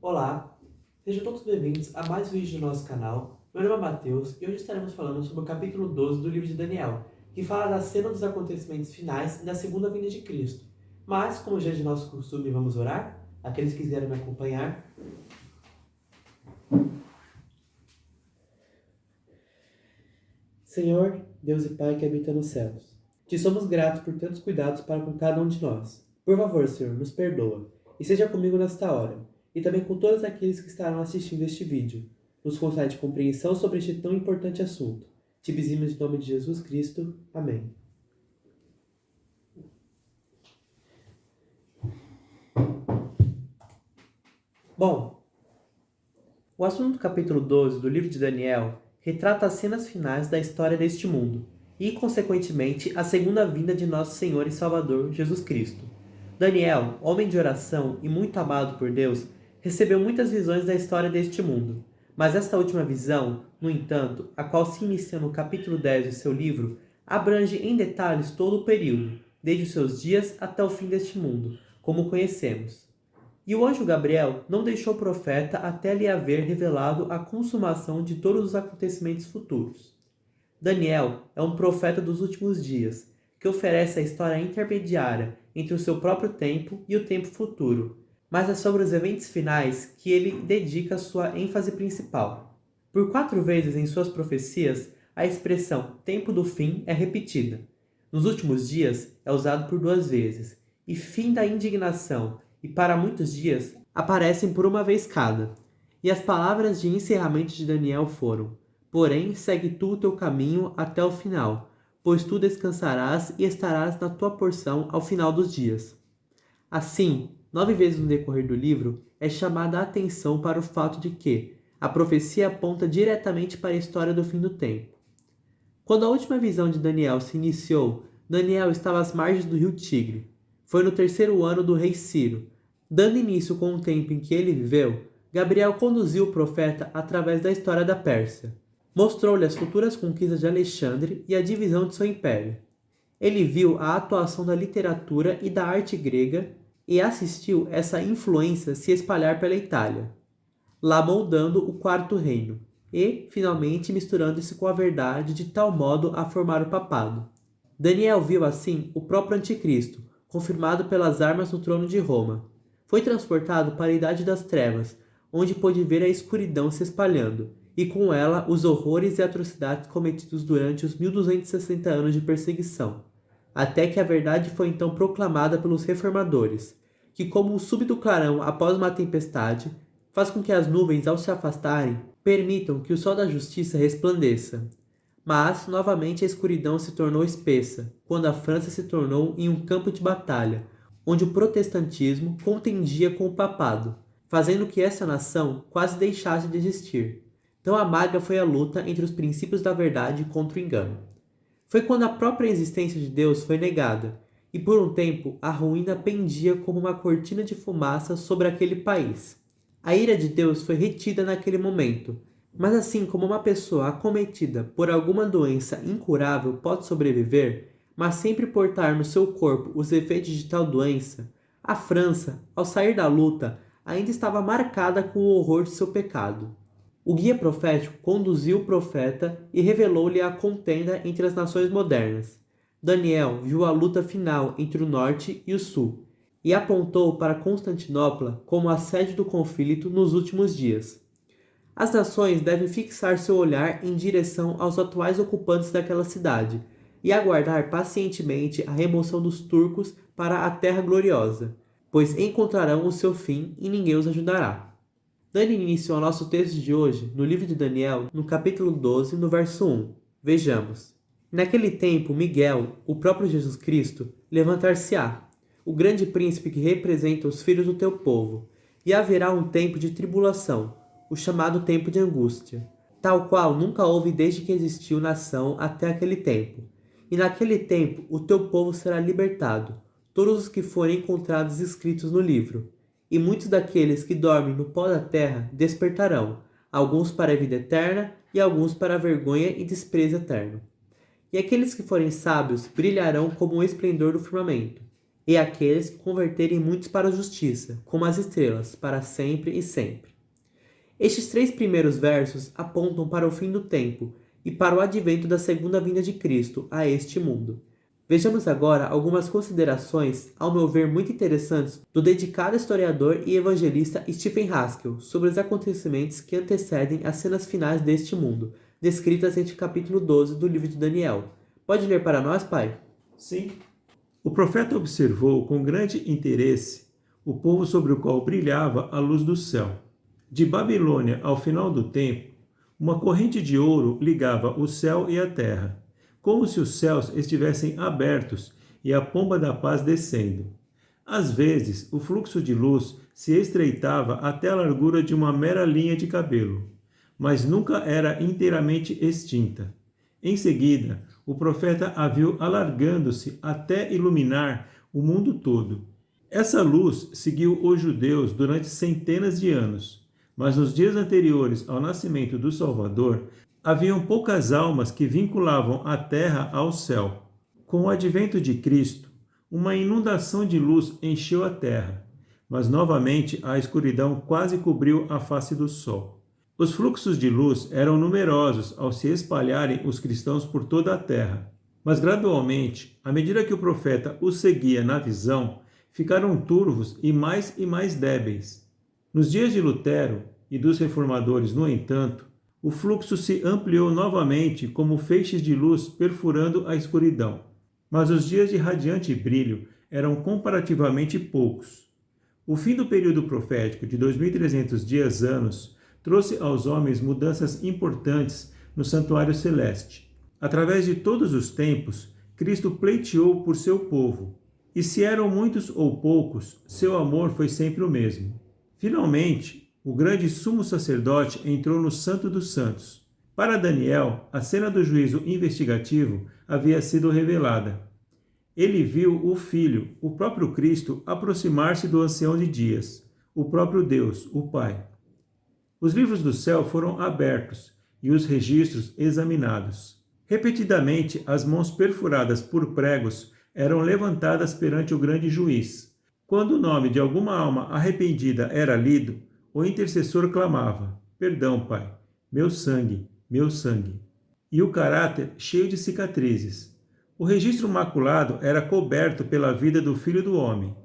Olá, sejam todos bem-vindos a mais um vídeo do nosso canal. Meu nome é Matheus e hoje estaremos falando sobre o capítulo 12 do livro de Daniel, que fala da cena dos acontecimentos finais e da segunda vinda de Cristo. Mas, como já é de nosso costume, vamos orar? Aqueles que quiserem me acompanhar. Senhor, Deus e Pai que habita nos céus, te somos gratos por tantos cuidados para com cada um de nós. Por favor, Senhor, nos perdoa e seja comigo nesta hora, e também com todos aqueles que estarão assistindo este vídeo. Nos concede compreensão sobre este tão importante assunto. Te pedimos em nome de Jesus Cristo. Amém. Bom, o assunto do capítulo 12 do livro de Daniel retrata as cenas finais da história deste mundo e, consequentemente, a segunda vinda de nosso Senhor e Salvador, Jesus Cristo. Daniel, homem de oração e muito amado por Deus, recebeu muitas visões da história deste mundo. Mas esta última visão, no entanto, a qual se inicia no capítulo 10 de seu livro, abrange em detalhes todo o período, desde os seus dias até o fim deste mundo, como o conhecemos. E o anjo Gabriel não deixou o profeta até lhe haver revelado a consumação de todos os acontecimentos futuros. Daniel é um profeta dos últimos dias, que oferece a história intermediária entre o seu próprio tempo e o tempo futuro, mas é sobre os eventos finais que ele dedica sua ênfase principal. Por 4 vezes em suas profecias, a expressão tempo do fim é repetida. Nos últimos dias é usado por 2 vezes, e fim da indignação e para muitos dias aparecem por uma vez cada. E as palavras de encerramento de Daniel foram: porém, segue tu o teu caminho até o final, pois tu descansarás e estarás na tua porção ao final dos dias. Assim, 9 vezes no decorrer do livro, é chamada a atenção para o fato de que a profecia aponta diretamente para a história do fim do tempo. Quando a última visão de Daniel se iniciou, Daniel estava às margens do rio Tigre. Foi no 3º ano do rei Ciro. Dando início com o tempo em que ele viveu, Gabriel conduziu o profeta através da história da Pérsia. Mostrou-lhe as futuras conquistas de Alexandre e a divisão de seu império. Ele viu a atuação da literatura e da arte grega e assistiu essa influência se espalhar pela Itália, lá moldando o Quarto Reino e, finalmente, misturando-se com a verdade de tal modo a formar o papado. Daniel viu assim o próprio Anticristo, confirmado pelas armas no trono de Roma. Foi transportado para a Idade das Trevas, onde pôde ver a escuridão se espalhando, e com ela os horrores e atrocidades cometidos durante os 1260 anos de perseguição, até que a verdade foi então proclamada pelos reformadores, que, como um súbito clarão após uma tempestade, faz com que as nuvens, ao se afastarem, permitam que o sol da justiça resplandeça. Mas, novamente, a escuridão se tornou espessa, quando a França se tornou em um campo de batalha, onde o protestantismo contendia com o papado, fazendo que essa nação quase deixasse de existir. Tão amarga foi a luta entre os princípios da verdade contra o engano. Foi quando a própria existência de Deus foi negada, e por um tempo a ruína pendia como uma cortina de fumaça sobre aquele país. A ira de Deus foi retida naquele momento, mas assim como uma pessoa acometida por alguma doença incurável pode sobreviver, mas sempre portar no seu corpo os efeitos de tal doença, a França, ao sair da luta, ainda estava marcada com o horror de seu pecado. O guia profético conduziu o profeta e revelou-lhe a contenda entre as nações modernas. Daniel viu a luta final entre o norte e o sul, e apontou para Constantinopla como a sede do conflito nos últimos dias. As nações devem fixar seu olhar em direção aos atuais ocupantes daquela cidade e aguardar pacientemente a remoção dos turcos para a Terra Gloriosa, pois encontrarão o seu fim e ninguém os ajudará. Dando início ao nosso texto de hoje, no livro de Daniel, no capítulo 12, no verso 1. Vejamos. Naquele tempo, Miguel, o próprio Jesus Cristo, levantar-se-á, o grande príncipe que representa os filhos do teu povo, e haverá um tempo de tribulação, o chamado tempo de angústia, tal qual nunca houve desde que existiu nação até aquele tempo. E naquele tempo o teu povo será libertado, todos os que forem encontrados escritos no livro. E muitos daqueles que dormem no pó da terra despertarão, alguns para a vida eterna e alguns para a vergonha e desprezo eterno. E aqueles que forem sábios brilharão como o esplendor do firmamento, e aqueles que converterem muitos para a justiça, como as estrelas, para sempre e sempre. Estes 3 primeiros versos apontam para o fim do tempo e para o advento da segunda vinda de Cristo a este mundo. Vejamos agora algumas considerações, ao meu ver muito interessantes, do dedicado historiador e evangelista Stephen Haskell sobre os acontecimentos que antecedem as cenas finais deste mundo, descritas entre o capítulo 12 do livro de Daniel. Pode ler para nós, pai? Sim. O profeta observou com grande interesse o povo sobre o qual brilhava a luz do céu. De Babilônia ao final do tempo, uma corrente de ouro ligava o céu e a terra, como se os céus estivessem abertos e a pomba da paz descendo. Às vezes, o fluxo de luz se estreitava até a largura de uma mera linha de cabelo, mas nunca era inteiramente extinta. Em seguida, o profeta a viu alargando-se até iluminar o mundo todo. Essa luz seguiu os judeus durante centenas de anos, mas nos dias anteriores ao nascimento do Salvador, haviam poucas almas que vinculavam a terra ao céu. Com o advento de Cristo, uma inundação de luz encheu a terra, mas novamente a escuridão quase cobriu a face do sol. Os fluxos de luz eram numerosos ao se espalharem os cristãos por toda a terra, mas gradualmente, à medida que o profeta os seguia na visão, ficaram turvos e mais débeis. Nos dias de Lutero e dos reformadores, no entanto, o fluxo se ampliou novamente como feixes de luz perfurando a escuridão. Mas os dias de radiante brilho eram comparativamente poucos. O fim do período profético de 2300 dias-anos trouxe aos homens mudanças importantes no santuário celeste. Através de todos os tempos, Cristo pleiteou por seu povo. E se eram muitos ou poucos, seu amor foi sempre o mesmo. Finalmente, o grande sumo sacerdote entrou no Santo dos Santos. Para Daniel, a cena do juízo investigativo havia sido revelada. Ele viu o Filho, o próprio Cristo, aproximar-se do ancião de dias, o próprio Deus, o Pai. Os livros do céu foram abertos e os registros examinados. Repetidamente, as mãos perfuradas por pregos eram levantadas perante o grande juiz. Quando o nome de alguma alma arrependida era lido, o intercessor clamava: "Perdão, Pai, meu sangue, meu sangue." E o caráter cheio de cicatrizes. O registro maculado era coberto pela vida do Filho do Homem.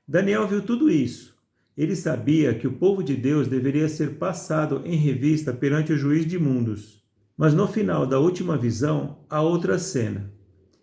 Daniel viu tudo isso. Ele sabia que o povo de Deus deveria ser passado em revista perante o juiz de mundos. Mas no final da última visão, há outra cena.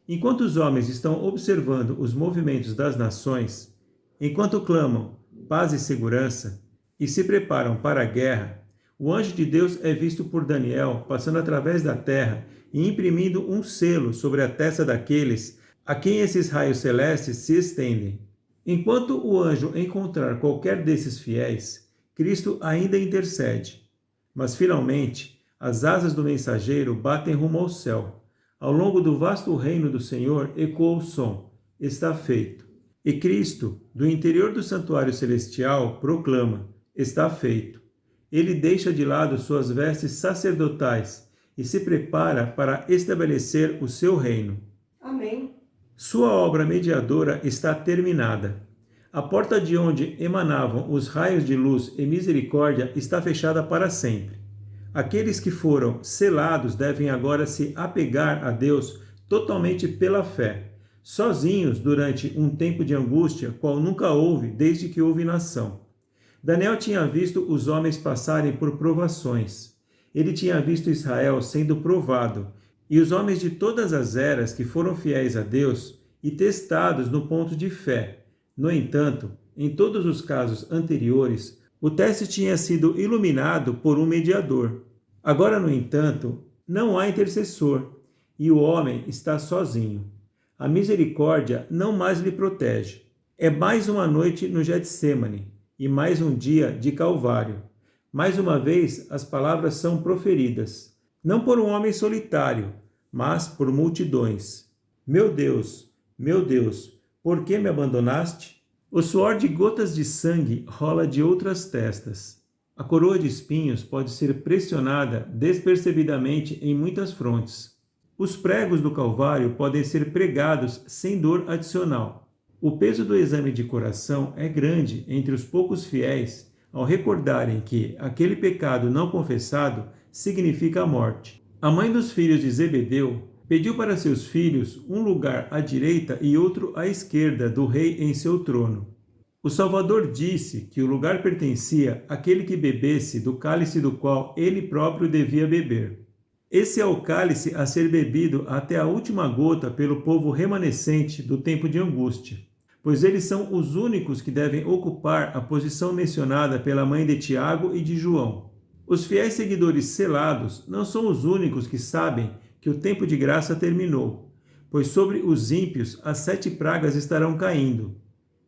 Enquanto os homens estão observando os movimentos das nações, enquanto clamam paz e segurança e se preparam para a guerra, o anjo de Deus é visto por Daniel passando através da terra e imprimindo um selo sobre a testa daqueles a quem esses raios celestes se estendem. Enquanto o anjo encontrar qualquer desses fiéis, Cristo ainda intercede. Mas finalmente, as asas do mensageiro batem rumo ao céu. Ao longo do vasto reino do Senhor ecoa o som: "Está feito." E Cristo, do interior do santuário celestial, proclama: "Está feito." Ele deixa de lado suas vestes sacerdotais e se prepara para estabelecer o seu reino. Amém. Sua obra mediadora está terminada. A porta de onde emanavam os raios de luz e misericórdia está fechada para sempre. Aqueles que foram selados devem agora se apegar a Deus totalmente pela fé, sozinhos durante um tempo de angústia qual nunca houve desde que houve nação. Daniel tinha visto os homens passarem por provações. Ele tinha visto Israel sendo provado, e os homens de todas as eras que foram fiéis a Deus e testados no ponto de fé. No entanto, em todos os casos anteriores, o teste tinha sido iluminado por um mediador. Agora, no entanto, não há intercessor, e o homem está sozinho. A misericórdia não mais lhe protege. É mais uma noite no Getsêmani e mais um dia de Calvário. Mais uma vez, as palavras são proferidas, não por um homem solitário, mas por multidões. Meu Deus, por que me abandonaste?" O suor de gotas de sangue rola de outras testas. A coroa de espinhos pode ser pressionada despercebidamente em muitas frontes. Os pregos do Calvário podem ser pregados sem dor adicional. O peso do exame de coração é grande entre os poucos fiéis ao recordarem que aquele pecado não confessado significa a morte. A mãe dos filhos de Zebedeu pediu para seus filhos um lugar à direita e outro à esquerda do rei em seu trono. O Salvador disse que o lugar pertencia àquele que bebesse do cálice do qual ele próprio devia beber. Esse é o cálice a ser bebido até a última gota pelo povo remanescente do tempo de angústia, pois eles são os únicos que devem ocupar a posição mencionada pela mãe de Tiago e de João. Os fiéis seguidores selados não são os únicos que sabem que o tempo de graça terminou, pois sobre os ímpios as 7 pragas estarão caindo,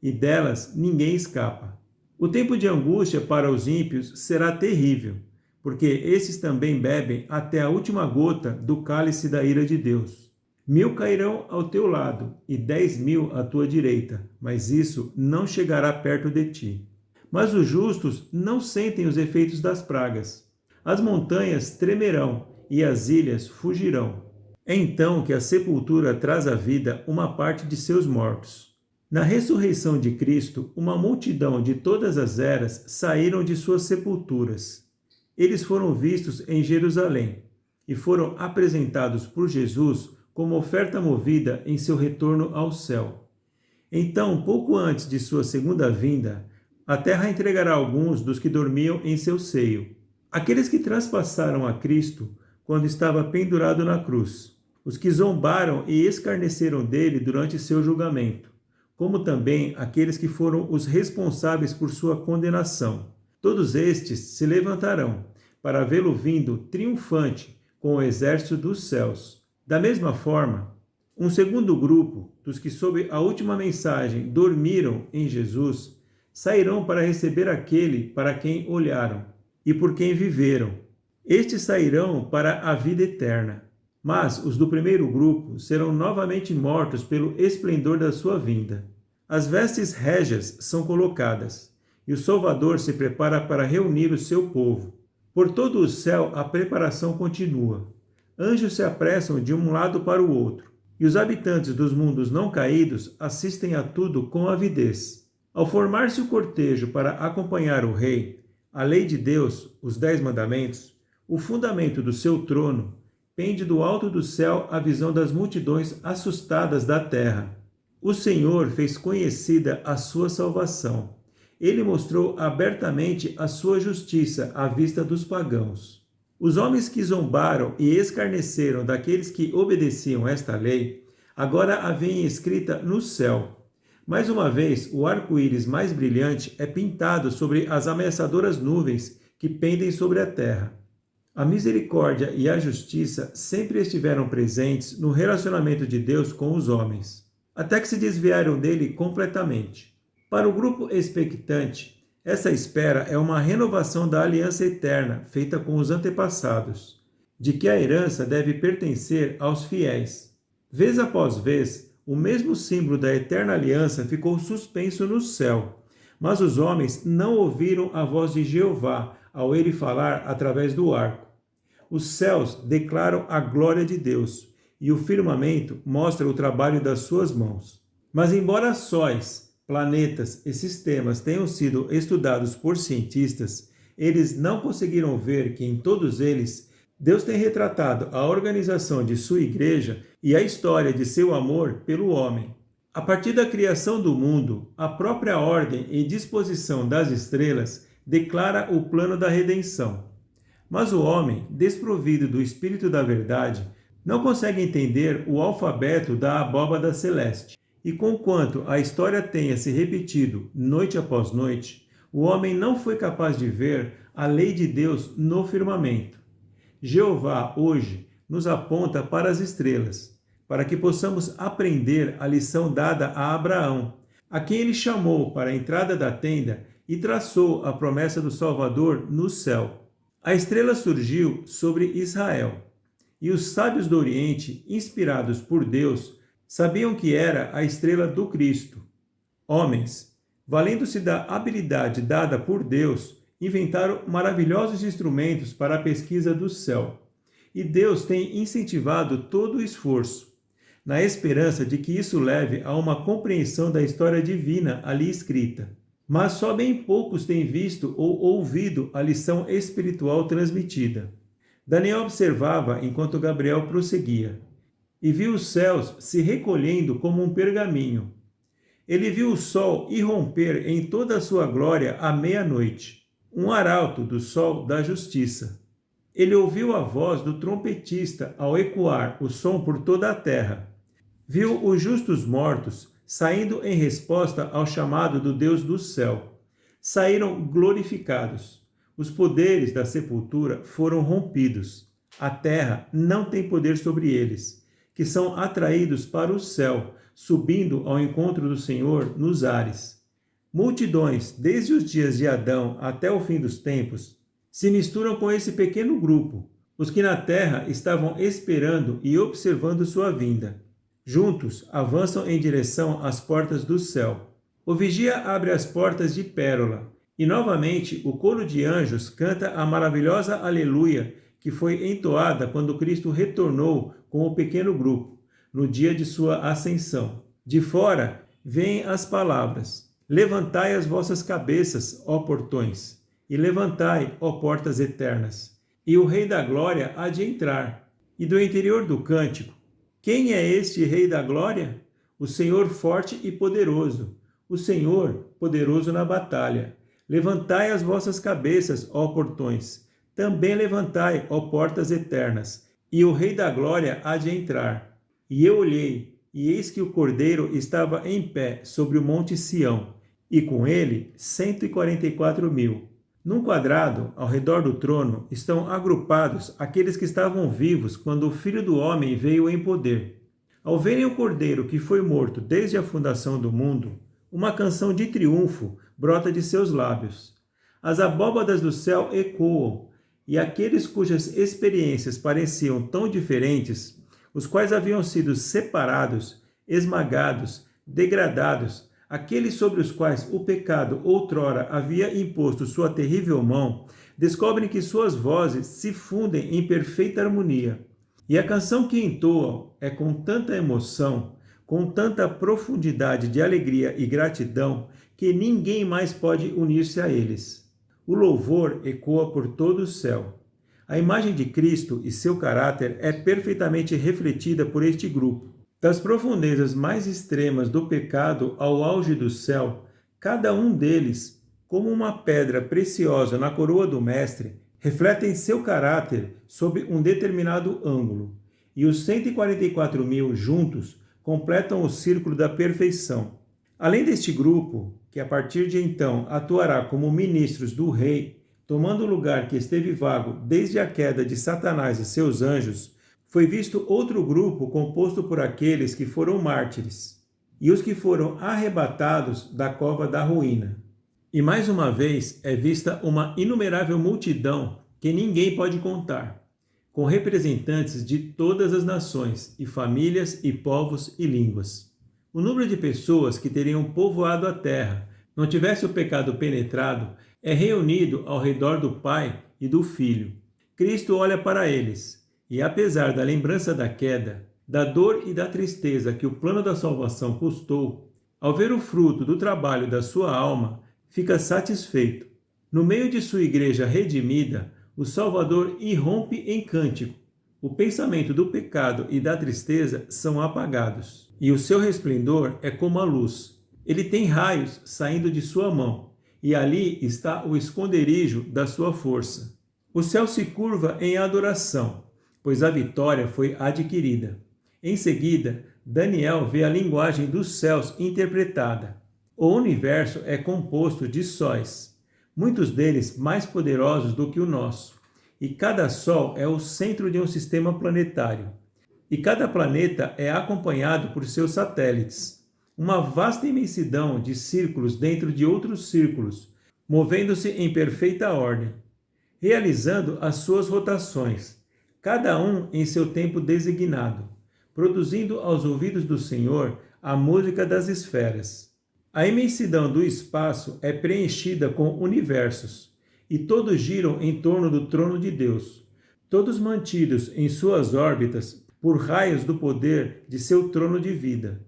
e delas ninguém escapa. O tempo de angústia para os ímpios será terrível, porque esses também bebem até a última gota do cálice da ira de Deus. 1000 cairão ao teu lado e 10.000 à tua direita, mas isso não chegará perto de ti. Mas os justos não sentem os efeitos das pragas. As montanhas tremerão e as ilhas fugirão. É então que a sepultura traz à vida uma parte de seus mortos. Na ressurreição de Cristo, uma multidão de todas as eras saíram de suas sepulturas. Eles foram vistos em Jerusalém e foram apresentados por Jesus como oferta movida em seu retorno ao céu. Então, pouco antes de sua segunda vinda, a terra entregará alguns dos que dormiam em seu seio, aqueles que transpassaram a Cristo quando estava pendurado na cruz, os que zombaram e escarneceram dele durante seu julgamento, como também aqueles que foram os responsáveis por sua condenação. Todos estes se levantarão para vê-lo vindo triunfante com o exército dos céus. Da mesma forma, um segundo grupo dos que sob a última mensagem dormiram em Jesus sairão para receber aquele para quem olharam e por quem viveram. Estes sairão para a vida eterna, mas os do primeiro grupo serão novamente mortos pelo esplendor da sua vinda. As vestes régias são colocadas, e o Salvador se prepara para reunir o seu povo. Por todo o céu a preparação continua. Anjos se apressam de um lado para o outro, e os habitantes dos mundos não caídos assistem a tudo com avidez. Ao formar-se o cortejo para acompanhar o rei, a lei de Deus, os 10 mandamentos, o fundamento do seu trono, pende do alto do céu a visão das multidões assustadas da terra. O Senhor fez conhecida a sua salvação. Ele mostrou abertamente a sua justiça à vista dos pagãos. Os homens que zombaram e escarneceram daqueles que obedeciam esta lei, agora a veem escrita no céu. Mais uma vez, o arco-íris mais brilhante é pintado sobre as ameaçadoras nuvens que pendem sobre a terra. A misericórdia e a justiça sempre estiveram presentes no relacionamento de Deus com os homens, até que se desviaram dele completamente. Para o grupo expectante, essa espera é uma renovação da aliança eterna feita com os antepassados, de que a herança deve pertencer aos fiéis. Vez após vez, o mesmo símbolo da eterna aliança ficou suspenso no céu, mas os homens não ouviram a voz de Jeová ao ele falar através do arco. Os céus declaram a glória de Deus, e o firmamento mostra o trabalho das suas mãos. Mas embora sóis, planetas e sistemas tenham sido estudados por cientistas, eles não conseguiram ver que em todos eles Deus tem retratado a organização de sua igreja e a história de seu amor pelo homem. A partir da criação do mundo, a própria ordem e disposição das estrelas declara o plano da redenção. Mas o homem, desprovido do espírito da verdade, não consegue entender o alfabeto da abóbada celeste. E conquanto a história tenha se repetido noite após noite, o homem não foi capaz de ver a lei de Deus no firmamento. Jeová hoje nos aponta para as estrelas, para que possamos aprender a lição dada a Abraão, a quem ele chamou para a entrada da tenda e traçou a promessa do Salvador no céu. A estrela surgiu sobre Israel, e os sábios do Oriente, inspirados por Deus, sabiam que era a estrela do Cristo. Homens, valendo-se da habilidade dada por Deus, inventaram maravilhosos instrumentos para a pesquisa do céu. E Deus tem incentivado todo o esforço. na esperança de que isso leve a uma compreensão da história divina ali escrita. Mas só bem poucos têm visto ou ouvido a lição espiritual transmitida. Daniel observava enquanto Gabriel prosseguia, e viu os céus se recolhendo como um pergaminho. Ele viu o sol irromper em toda a sua glória à meia-noite, um arauto do sol da justiça. Ele ouviu a voz do trompetista ao ecoar o som por toda a terra. Viu os justos mortos saindo em resposta ao chamado do Deus do céu. Saíram glorificados. Os poderes da sepultura foram rompidos. A terra não tem poder sobre eles, que são atraídos para o céu, subindo ao encontro do Senhor nos ares. Multidões, desde os dias de Adão até o fim dos tempos, se misturam com esse pequeno grupo, os que na terra estavam esperando e observando sua vinda. Juntos, avançam em direção às portas do céu. O vigia abre as portas de pérola, e novamente o coro de anjos canta a maravilhosa aleluia que foi entoada quando Cristo retornou com o pequeno grupo, no dia de sua ascensão. De fora, vêm as palavras: levantai as vossas cabeças, ó portões, e levantai, ó portas eternas, e o Rei da Glória há de entrar. E do interior do cântico: quem é este Rei da Glória? O Senhor forte e poderoso, o Senhor poderoso na batalha. Levantai as vossas cabeças, ó portões, também levantai, ó portas eternas, e o Rei da Glória há de entrar. E eu olhei, e eis que o Cordeiro estava em pé sobre o monte Sião, e com ele 144.000. Num quadrado, ao redor do trono, estão agrupados aqueles que estavam vivos quando o Filho do Homem veio em poder. Ao verem o Cordeiro que foi morto desde a fundação do mundo, uma canção de triunfo brota de seus lábios. As abóbadas do céu ecoam, e aqueles cujas experiências pareciam tão diferentes, os quais haviam sido separados, esmagados, degradados, aqueles sobre os quais o pecado outrora havia imposto sua terrível mão, descobrem que suas vozes se fundem em perfeita harmonia. E a canção que entoam é com tanta emoção, com tanta profundidade de alegria e gratidão, que ninguém mais pode unir-se a eles. O louvor ecoa por todo o céu. A imagem de Cristo e seu caráter é perfeitamente refletida por este grupo. Das profundezas mais extremas do pecado ao auge do céu, cada um deles, como uma pedra preciosa na coroa do Mestre, refletem seu caráter sob um determinado ângulo. E os 144.000 juntos completam o círculo da perfeição. Além deste grupo, que a partir de então atuará como ministros do Rei, tomando o lugar que esteve vago desde a queda de Satanás e seus anjos, foi visto outro grupo composto por aqueles que foram mártires, e os que foram arrebatados da cova da ruína. E mais uma vez é vista uma inumerável multidão que ninguém pode contar, com representantes de todas as nações, e famílias, e povos, e línguas. O número de pessoas que teriam povoado a terra, não tivesse o pecado penetrado, é reunido ao redor do Pai e do Filho. Cristo olha para eles, e apesar da lembrança da queda, da dor e da tristeza que o plano da salvação custou, ao ver o fruto do trabalho da sua alma, fica satisfeito. No meio de sua igreja redimida, o Salvador irrompe em cântico. O pensamento do pecado e da tristeza são apagados, e o seu resplendor é como a luz. Ele tem raios saindo de sua mão, e ali está o esconderijo da sua força. O céu se curva em adoração, pois a vitória foi adquirida. Em seguida, Daniel vê a linguagem dos céus interpretada. O universo é composto de sóis, muitos deles mais poderosos do que o nosso, e cada sol é o centro de um sistema planetário. E cada planeta é acompanhado por seus satélites, uma vasta imensidão de círculos dentro de outros círculos, movendo-se em perfeita ordem, realizando as suas rotações, cada um em seu tempo designado, produzindo aos ouvidos do Senhor a música das esferas. A imensidão do espaço é preenchida com universos, e todos giram em torno do trono de Deus, todos mantidos em suas órbitas por raios do poder de seu trono de vida.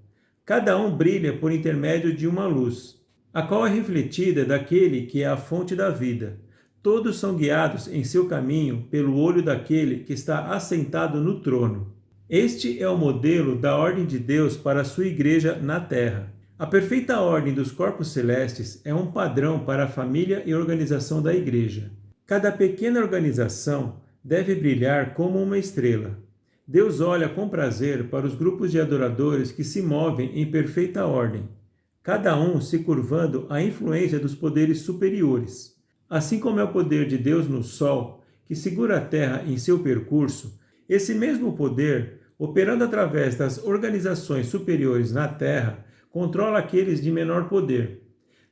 Cada um brilha por intermédio de uma luz, a qual é refletida daquele que é a fonte da vida. Todos são guiados em seu caminho pelo olho daquele que está assentado no trono. Este é o modelo da ordem de Deus para a sua igreja na terra. A perfeita ordem dos corpos celestes é um padrão para a família e organização da igreja. Cada pequena organização deve brilhar como uma estrela. Deus olha com prazer para os grupos de adoradores que se movem em perfeita ordem, cada um se curvando à influência dos poderes superiores. Assim como é o poder de Deus no Sol, que segura a Terra em seu percurso, esse mesmo poder, operando através das organizações superiores na Terra, controla aqueles de menor poder.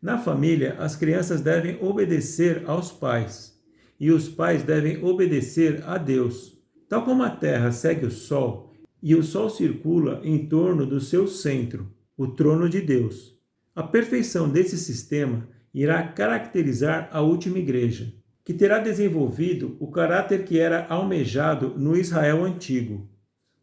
Na família, as crianças devem obedecer aos pais, e os pais devem obedecer a Deus. Tal como a Terra segue o Sol, e o Sol circula em torno do seu centro, o trono de Deus. A perfeição desse sistema irá caracterizar a última igreja, que terá desenvolvido o caráter que era almejado no Israel antigo.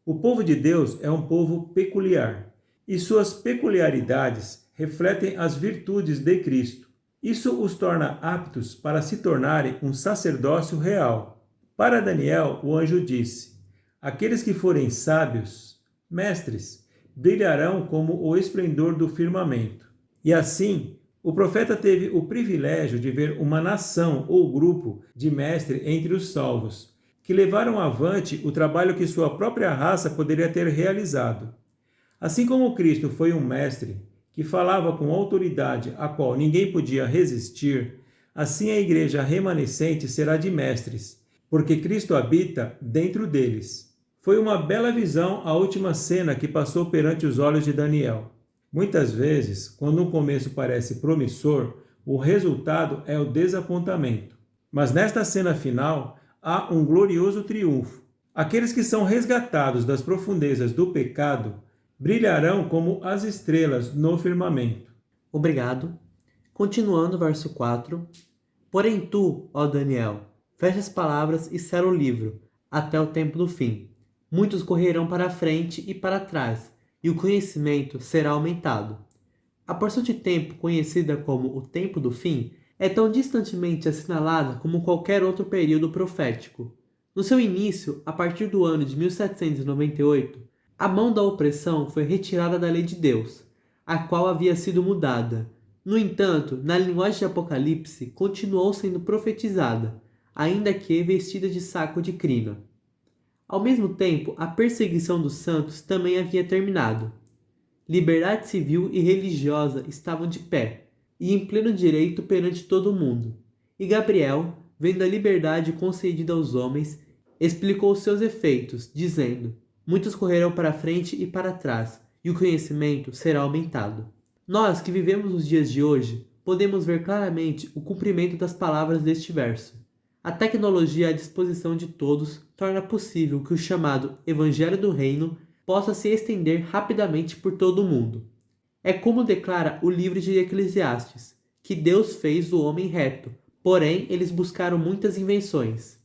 O povo de Deus é um povo peculiar, e suas peculiaridades refletem as virtudes de Cristo. Isso os torna aptos para se tornarem um sacerdócio real. Para Daniel, o anjo disse: aqueles que forem sábios, mestres, brilharão como o esplendor do firmamento. E assim, o profeta teve o privilégio de ver uma nação ou grupo de mestres entre os salvos, que levaram avante o trabalho que sua própria raça poderia ter realizado. Assim como Cristo foi um mestre que falava com autoridade a qual ninguém podia resistir, assim a igreja remanescente será de mestres, porque Cristo habita dentro deles. Foi uma bela visão a última cena que passou perante os olhos de Daniel. Muitas vezes, quando um começo parece promissor, o resultado é o desapontamento. Mas nesta cena final, há um glorioso triunfo. Aqueles que são resgatados das profundezas do pecado brilharão como as estrelas no firmamento. Obrigado. Continuando, verso 4. Porém tu, ó Daniel, fecha as palavras e sela o livro, até o tempo do fim. Muitos correrão para a frente e para trás, e o conhecimento será aumentado. A porção de tempo conhecida como o tempo do fim é tão distantemente assinalada como qualquer outro período profético. No seu início, a partir do ano de 1798, a mão da opressão foi retirada da lei de Deus, a qual havia sido mudada. No entanto, na linguagem de Apocalipse, continuou sendo profetizada, ainda que vestida de saco de crina. Ao mesmo tempo, a perseguição dos santos também havia terminado. Liberdade civil e religiosa estavam de pé, e em pleno direito perante todo o mundo. E Gabriel, vendo a liberdade concedida aos homens, explicou seus efeitos, dizendo: muitos correrão para a frente e para trás, e o conhecimento será aumentado. Nós que vivemos os dias de hoje, podemos ver claramente o cumprimento das palavras deste verso. A tecnologia à disposição de todos torna possível que o chamado Evangelho do Reino possa se estender rapidamente por todo o mundo. É como declara o livro de Eclesiastes, que Deus fez o homem reto, porém eles buscaram muitas invenções.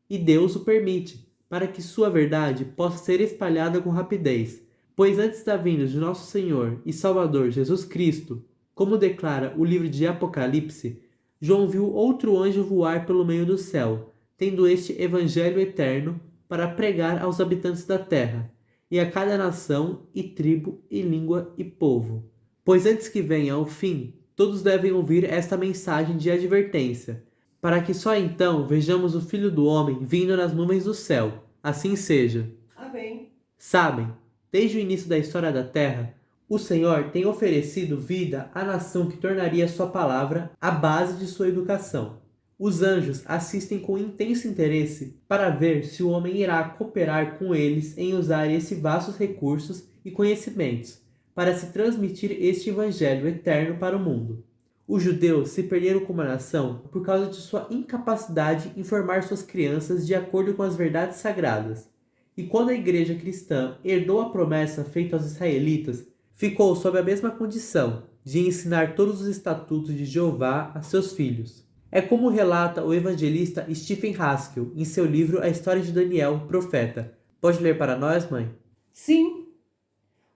E Deus o permite, para que sua verdade possa ser espalhada com rapidez, pois antes da vinda de nosso Senhor e Salvador Jesus Cristo, como declara o livro de Apocalipse, João viu outro anjo voar pelo meio do céu, tendo este evangelho eterno para pregar aos habitantes da terra, e a cada nação, e tribo, e língua, e povo. Pois antes que venha o fim, todos devem ouvir esta mensagem de advertência, para que só então vejamos o Filho do Homem vindo nas nuvens do céu. Assim seja. Amém. Sabem, desde o início da história da terra, o Senhor tem oferecido vida à nação que tornaria sua palavra a base de sua educação. Os anjos assistem com intenso interesse para ver se o homem irá cooperar com eles em usar esses vastos recursos e conhecimentos para se transmitir este evangelho eterno para o mundo. Os judeus se perderam como nação por causa de sua incapacidade em formar suas crianças de acordo com as verdades sagradas. E quando a igreja cristã herdou a promessa feita aos israelitas, ficou sob a mesma condição de ensinar todos os estatutos de Jeová a seus filhos. É como relata o evangelista Stephen Haskell em seu livro A História de Daniel, Profeta. Pode ler para nós, mãe? Sim.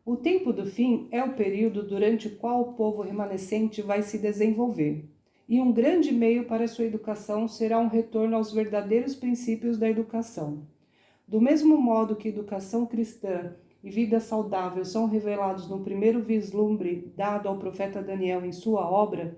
O tempo do fim é o período durante o qual o povo remanescente vai se desenvolver. E um grande meio para sua educação será um retorno aos verdadeiros princípios da educação. Do mesmo modo que educação cristã e vida saudável são revelados no primeiro vislumbre dado ao profeta Daniel em sua obra,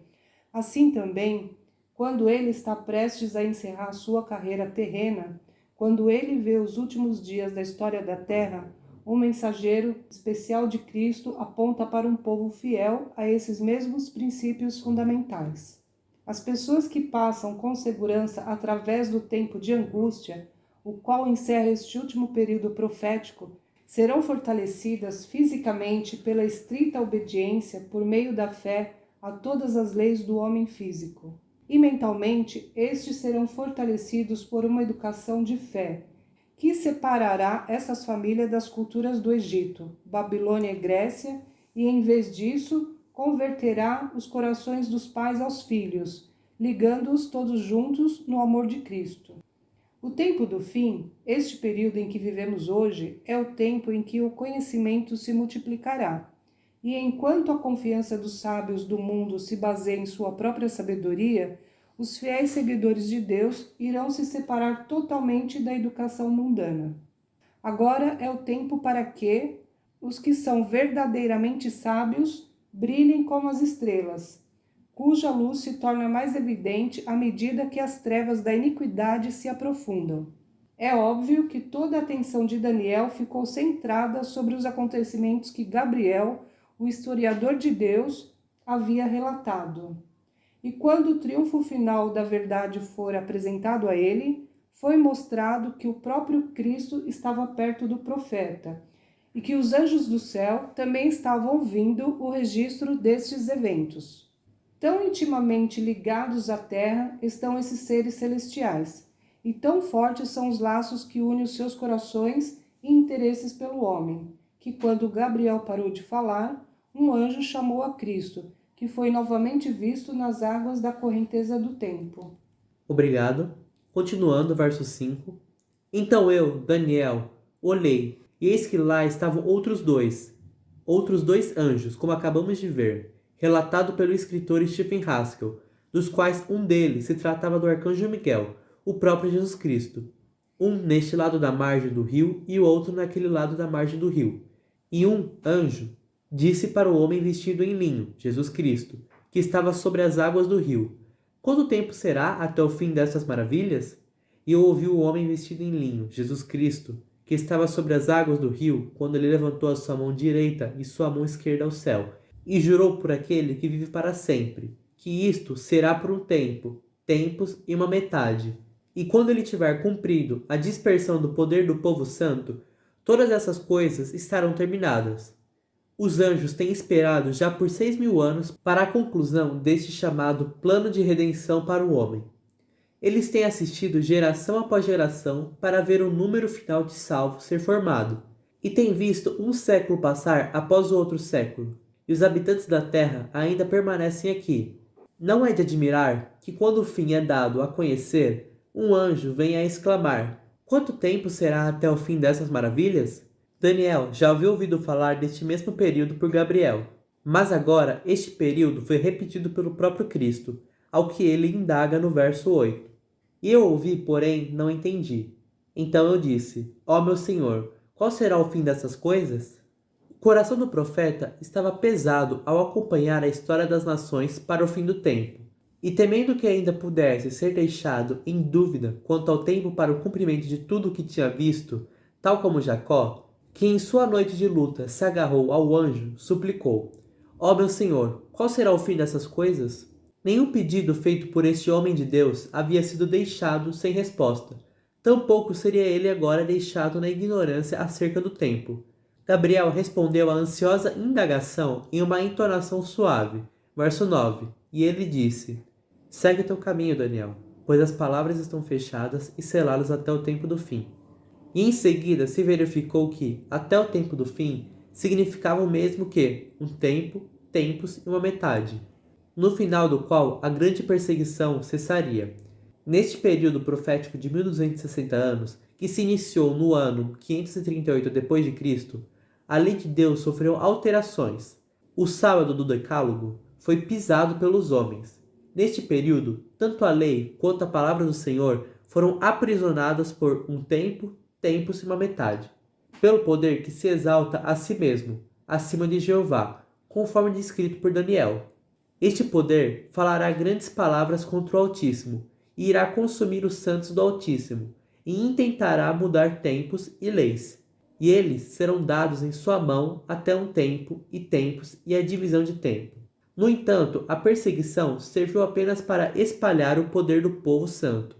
assim também, quando ele está prestes a encerrar sua carreira terrena, quando ele vê os últimos dias da história da terra, um mensageiro especial de Cristo aponta para um povo fiel a esses mesmos princípios fundamentais. As pessoas que passam com segurança através do tempo de angústia, o qual encerra este último período profético, serão fortalecidas fisicamente pela estrita obediência por meio da fé a todas as leis do homem físico. E mentalmente, estes serão fortalecidos por uma educação de fé, que separará essas famílias das culturas do Egito, Babilônia e Grécia, e em vez disso, converterá os corações dos pais aos filhos, ligando-os todos juntos no amor de Cristo. O tempo do fim, este período em que vivemos hoje, é o tempo em que o conhecimento se multiplicará. E enquanto a confiança dos sábios do mundo se baseia em sua própria sabedoria, os fiéis seguidores de Deus irão se separar totalmente da educação mundana. Agora é o tempo para que os que são verdadeiramente sábios brilhem como as estrelas, cuja luz se torna mais evidente à medida que as trevas da iniquidade se aprofundam. É óbvio que toda a atenção de Daniel ficou centrada sobre os acontecimentos que Gabriel, o historiador de Deus, havia relatado. E quando o triunfo final da verdade for apresentado a ele, foi mostrado que o próprio Cristo estava perto do profeta e que os anjos do céu também estavam ouvindo o registro destes eventos. Tão intimamente ligados à terra estão esses seres celestiais, e tão fortes são os laços que unem os seus corações e interesses pelo homem, que quando Gabriel parou de falar, um anjo chamou a Cristo, que foi novamente visto nas águas da correnteza do tempo. Obrigado. Continuando, verso 5. Então eu, Daniel, olhei, e eis que lá estavam outros dois anjos, como acabamos de ver, relatado pelo escritor Stephen Haskell, dos quais um deles se tratava do arcanjo Miguel, o próprio Jesus Cristo, um neste lado da margem do rio e o outro naquele lado da margem do rio. E um anjo disse para o homem vestido em linho, Jesus Cristo, que estava sobre as águas do rio: quanto tempo será até o fim dessas maravilhas? E eu ouvi o homem vestido em linho, Jesus Cristo, que estava sobre as águas do rio, quando ele levantou a sua mão direita e sua mão esquerda ao céu, e jurou por aquele que vive para sempre, que isto será por um tempo, tempos e uma metade. E quando ele tiver cumprido a dispersão do poder do povo santo, todas essas coisas estarão terminadas. Os anjos têm esperado já por 6.000 anos para a conclusão deste chamado plano de redenção para o homem. Eles têm assistido geração após geração para ver o número final de salvos ser formado, e têm visto um século passar após o outro século, e os habitantes da terra ainda permanecem aqui. Não é de admirar que, quando o fim é dado a conhecer, um anjo venha a exclamar: quanto tempo será até o fim dessas maravilhas? Daniel já havia ouvido falar deste mesmo período por Gabriel, mas agora este período foi repetido pelo próprio Cristo, ao que ele indaga no verso 8. E eu ouvi, porém não entendi. Então eu disse: ó meu Senhor, qual será o fim dessas coisas? O coração do profeta estava pesado ao acompanhar a história das nações para o fim do tempo, e temendo que ainda pudesse ser deixado em dúvida quanto ao tempo para o cumprimento de tudo o que tinha visto, tal como Jacó, que em sua noite de luta se agarrou ao anjo, suplicou: ó meu Senhor, qual será o fim dessas coisas? Nenhum pedido feito por este homem de Deus havia sido deixado sem resposta. Tampouco seria ele agora deixado na ignorância acerca do tempo. Gabriel respondeu à ansiosa indagação em uma entonação suave. Verso 9. E ele disse: segue teu caminho, Daniel, pois as palavras estão fechadas e seladas até o tempo do fim. E em seguida se verificou que, até o tempo do fim, significava o mesmo que um tempo, tempos e uma metade, no final do qual a grande perseguição cessaria. Neste período profético de 1260 anos, que se iniciou no ano 538 d.C., a lei de Deus sofreu alterações. O sábado do Decálogo foi pisado pelos homens. Neste período, tanto a lei quanto a palavra do Senhor foram aprisionadas por um tempo, tempos e uma metade, pelo poder que se exalta a si mesmo, acima de Jeová, conforme descrito por Daniel. Este poder falará grandes palavras contra o Altíssimo, e irá consumir os santos do Altíssimo, e intentará mudar tempos e leis. E eles serão dados em sua mão até um tempo e tempos e a divisão de tempo. No entanto, a perseguição serviu apenas para espalhar o poder do povo santo,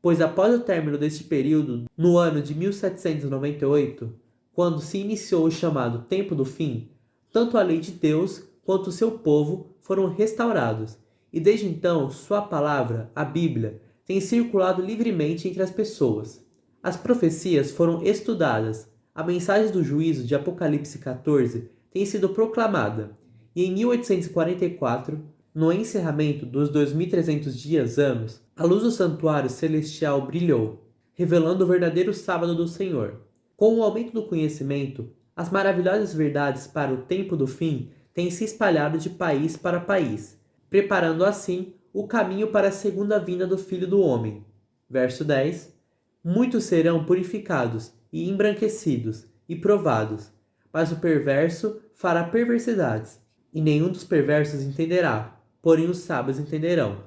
pois após o término deste período, no ano de 1798, quando se iniciou o chamado Tempo do Fim, tanto a lei de Deus quanto o seu povo foram restaurados, e desde então sua palavra, a Bíblia, tem circulado livremente entre as pessoas. As profecias foram estudadas, a mensagem do juízo de Apocalipse 14 tem sido proclamada, e em 1844, no encerramento dos 2300 dias-anos, a luz do santuário celestial brilhou, revelando o verdadeiro sábado do Senhor. Com o aumento do conhecimento, as maravilhosas verdades para o tempo do fim têm se espalhado de país para país, preparando assim o caminho para a segunda vinda do Filho do Homem. Verso 10. Muitos serão purificados e embranquecidos e provados, mas o perverso fará perversidades, e nenhum dos perversos entenderá, porém os sábios entenderão.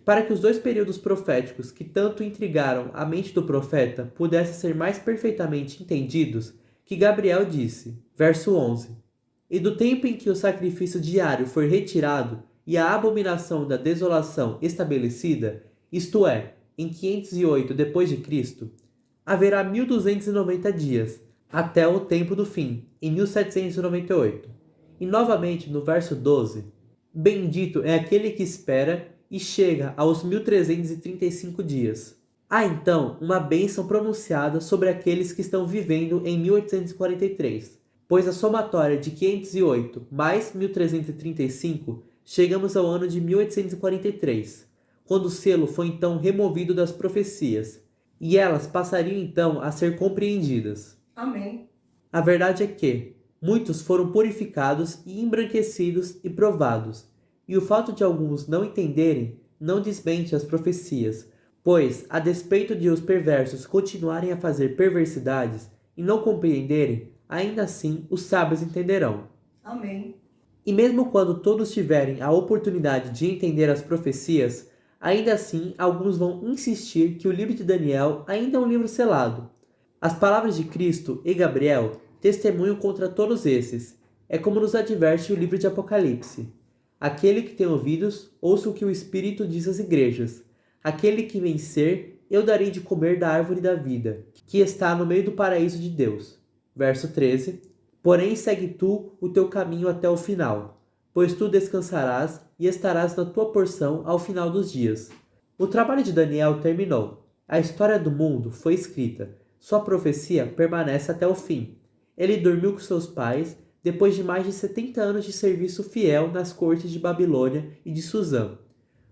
Para que os dois períodos proféticos que tanto intrigaram a mente do profeta pudessem ser mais perfeitamente entendidos, que Gabriel disse, verso 11: E do tempo em que o sacrifício diário for retirado e a abominação da desolação estabelecida, isto é, em 508 d.C., haverá 1290 dias, até o tempo do fim, em 1798. E novamente no verso 12, bendito é aquele que espera e chega aos 1335 dias. Há então uma bênção pronunciada sobre aqueles que estão vivendo em 1843, pois a somatória de 508 mais 1335 chegamos ao ano de 1843, quando o selo foi então removido das profecias, e elas passariam então a ser compreendidas. Amém. A verdade é que muitos foram purificados e embranquecidos e provados, e o fato de alguns não entenderem não desmente as profecias, pois, a despeito de os perversos continuarem a fazer perversidades e não compreenderem, ainda assim os sábios entenderão. Amém. E mesmo quando todos tiverem a oportunidade de entender as profecias, ainda assim alguns vão insistir que o livro de Daniel ainda é um livro selado. As palavras de Cristo e Gabriel testemunham contra todos esses. É como nos adverte o livro de Apocalipse. Aquele que tem ouvidos, ouça o que o Espírito diz às igrejas. Aquele que vencer, eu darei de comer da árvore da vida, que está no meio do paraíso de Deus. Verso 13. Porém segue tu o teu caminho até o final, pois tu descansarás e estarás na tua porção ao final dos dias. O trabalho de Daniel terminou. A história do mundo foi escrita. Sua profecia permanece até o fim. Ele dormiu com seus pais depois de mais de 70 anos de serviço fiel nas cortes de Babilônia e de Susã.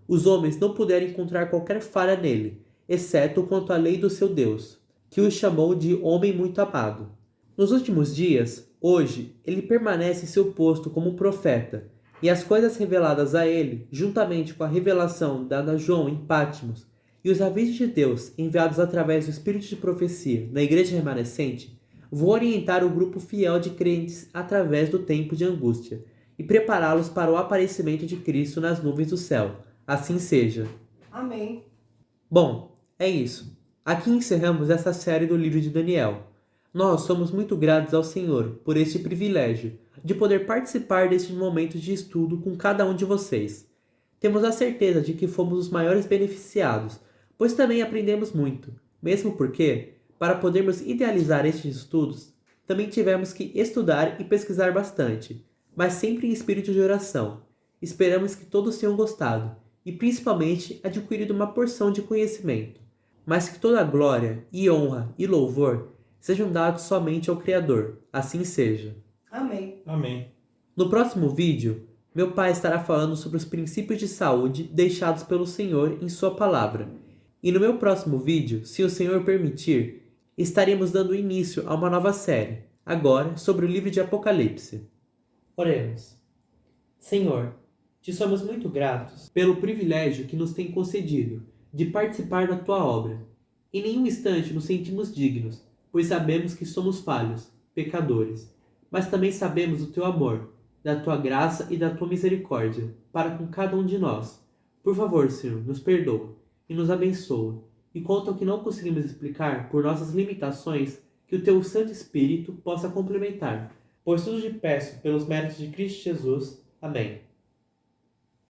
Os homens não puderam encontrar qualquer falha nele, exceto quanto à lei do seu Deus, que o chamou de homem muito amado. Nos últimos dias, hoje, ele permanece em seu posto como profeta, e as coisas reveladas a ele, juntamente com a revelação dada a João em Patmos, e os avisos de Deus enviados através do Espírito de profecia na igreja remanescente, vão orientar o grupo fiel de crentes através do tempo de angústia, e prepará-los para o aparecimento de Cristo nas nuvens do céu. Assim seja. Amém. Bom, é isso. Aqui encerramos essa série do livro de Daniel. Nós somos muito gratos ao Senhor por este privilégio de poder participar destes momentos de estudo com cada um de vocês. Temos a certeza de que fomos os maiores beneficiados, pois também aprendemos muito, mesmo porque, para podermos idealizar estes estudos, também tivemos que estudar e pesquisar bastante, mas sempre em espírito de oração. Esperamos que todos tenham gostado e principalmente adquirido uma porção de conhecimento, mas que toda a glória e honra e louvor sejam dados somente ao Criador. Assim seja. Amém. Amém. No próximo vídeo, meu pai estará falando sobre os princípios de saúde deixados pelo Senhor em sua palavra. E no meu próximo vídeo, se o Senhor permitir, estaremos dando início a uma nova série, agora sobre o livro de Apocalipse. Oremos. Senhor, te somos muito gratos pelo privilégio que nos tem concedido de participar da tua obra. Em nenhum instante nos sentimos dignos, pois sabemos que somos falhos, pecadores, mas também sabemos do teu amor, da tua graça e da tua misericórdia para com cada um de nós. Por favor, Senhor, nos perdoa e nos abençoa, e quanto ao que não conseguimos explicar por nossas limitações, que o teu Santo Espírito possa complementar. Pois tudo te peço pelos méritos de Cristo Jesus. Amém.